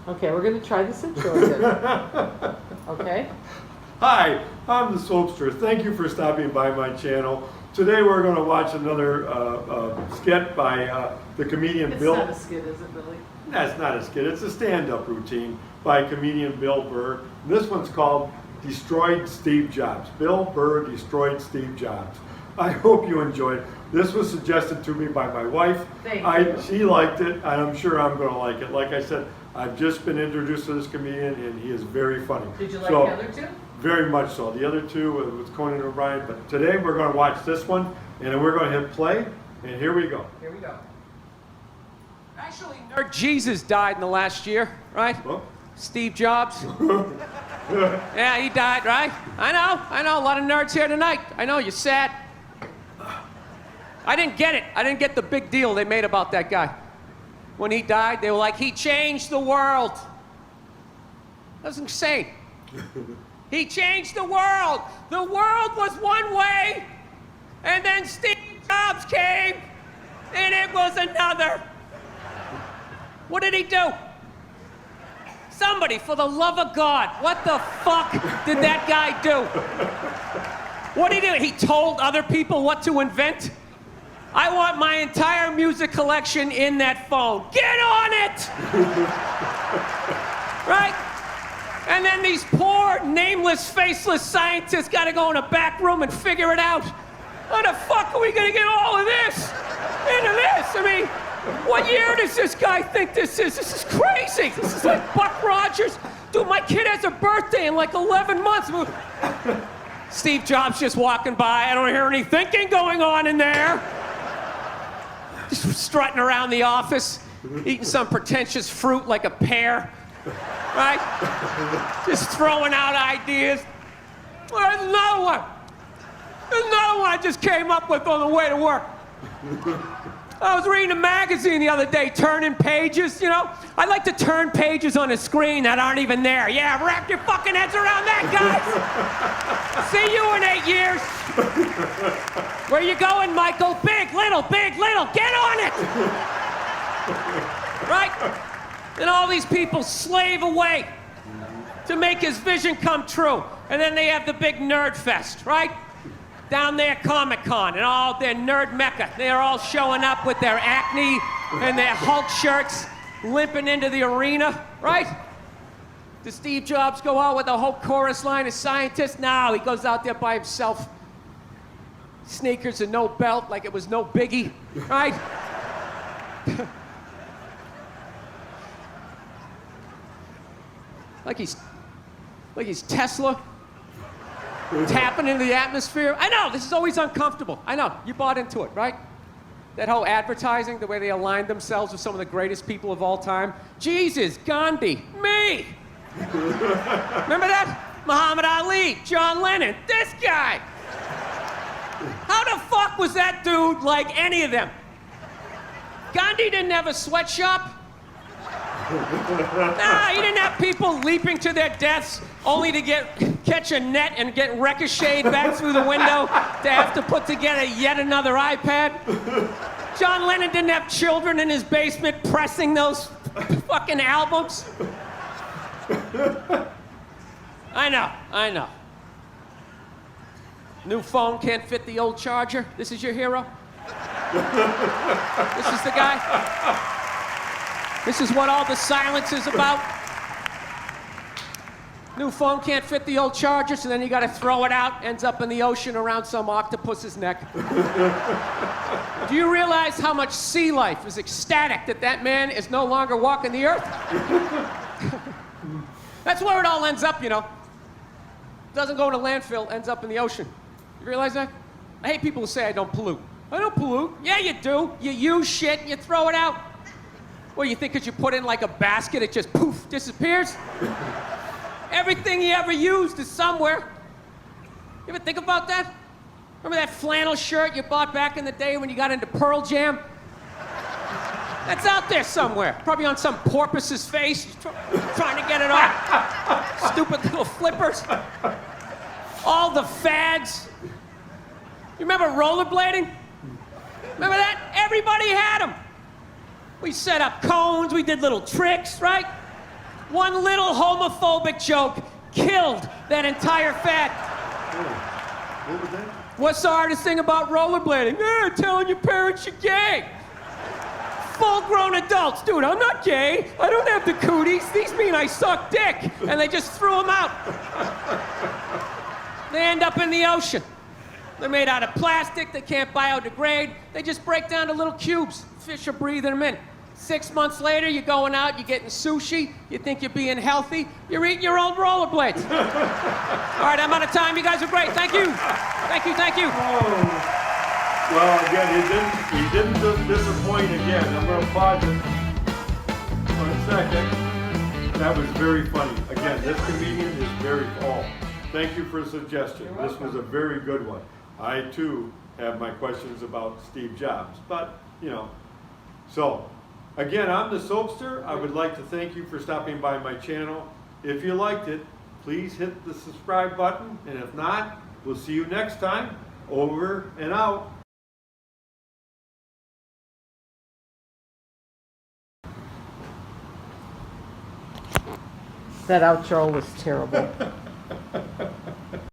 Okay, we're going to try this intro again. Okay? Hi, I'm the Soapstir. Thank you for stopping by my channel. Today we're going to watch another skit by the comedian Bill. It's not a skit, is it, Billy? That's not a skit. It's a stand-up routine by comedian Bill Burr. This one's called Destroyed Steve Jobs. Bill Burr destroyed Steve Jobs. I hope you enjoyed it. This was suggested to me by my wife. Thank you. She liked it, and I'm sure I'm going to like it. Like I said, I've just been introduced to this comedian, and he is very funny. Did you like the other two? Very much so. The other two was Conan and O'Brien, but today we're going to watch this one, and then we're going to hit play, and here we go. Here we go. Actually, Nerd Jesus died in the last year, right? Well, Steve Jobs. Yeah, he died, right? I know. A lot of nerds here tonight. I know, you're sad. I didn't get it. I didn't get the big deal they made about that guy. When he died, they were like, he changed the world. That was insane. He changed the world. The world was one way, and then Steve Jobs came, and it was another. What did he do? Somebody, for the love of God, what the fuck did that guy do? What did he do? He told other people what to invent? I want my entire music collection in that phone. Get on it! Right? And then these poor, nameless, faceless scientists gotta go in a back room and figure it out. How the fuck are we gonna get all of this into this? I mean, what year does this guy think this is? This is crazy. This is like Buck Rogers. Dude, my kid has a birthday in like 11 months. Steve Jobs just walking by. I don't hear any thinking going on in there. Just strutting around the office, eating some pretentious fruit like a pear, right? Just throwing out ideas. Well, there's another one. There's another one I just came up with on the way to work. I was reading a magazine the other day, turning pages, you know? I like to turn pages on a screen that aren't even there. Yeah, wrap your fucking heads around that, guys. See you in 8 years. Where you going, Michael? Big, little, get on it. Right? And all these people slave away to make his vision come true. And then they have the big nerd fest, right? Down there, Comic-Con, and all their nerd mecca. They're all showing up with their Acne and their Hulk shirts, limping into the arena, right? Does Steve Jobs go out with a whole chorus line of scientists? No, he goes out there by himself. Sneakers and no belt, like it was no biggie, right? like he's Tesla. Tapping into the atmosphere. I know, this is always uncomfortable. I know, you bought into it, right? That whole advertising, the way they aligned themselves with some of the greatest people of all time. Jesus, Gandhi, me. Remember that? Muhammad Ali, John Lennon, this guy. How the fuck was that dude like any of them? Gandhi didn't have a sweatshop. Nah, he didn't have people leaping to their deaths only to catch a net and get ricocheted back through the window to have to put together yet another iPad. John Lennon didn't have children in his basement pressing those fucking albums. I know. New phone can't fit the old charger. This is your hero? This is the guy? This is what all the silence is about? New phone can't fit the old charger, so then you gotta throw it out, ends up in the ocean around some octopus's neck. Do you realize how much sea life is ecstatic that that man is no longer walking the earth? That's where it all ends up, you know. Doesn't go to landfill, ends up in the ocean. You realize that? I hate people who say I don't pollute. I don't pollute. Yeah, you do. You use shit, you throw it out. Well, you think because you put it in like a basket, it just poof, disappears? Everything you ever used is somewhere. You ever think about that? Remember that flannel shirt you bought back in the day when you got into Pearl Jam? That's out there somewhere. Probably on some porpoise's face, trying to get it off. Stupid little flippers. All the fads. You remember rollerblading? Remember that? Everybody had them. We set up cones, we did little tricks, right? One little homophobic joke killed that entire fact. What was that? What's the hardest thing about rollerblading? Telling your parents you're gay. Full-grown adults. Dude, I'm not gay. I don't have the cooties. These mean I suck dick. And they just threw them out. They end up in the ocean. They're made out of plastic. They can't biodegrade. They just break down to little cubes. Fish are breathing them in. 6 months later, you're going out, you're getting sushi, you think you're being healthy, you're eating your own rollerblades. All right, I'm out of time. You guys are great. Thank you. Thank you, thank you. Oh. Well, again, he didn't just disappoint again. I'm going to pause it 1 second. That was very funny. Again, this comedian is very tall. Thank you for the suggestion. This was a very good one. I, too, have my questions about Steve Jobs. But, you know, so... Again, I'm the Soapstir. I would like to thank you for stopping by my channel. If you liked it, please hit the subscribe button. And if not, we'll see you next time. Over and out. That outro was terrible.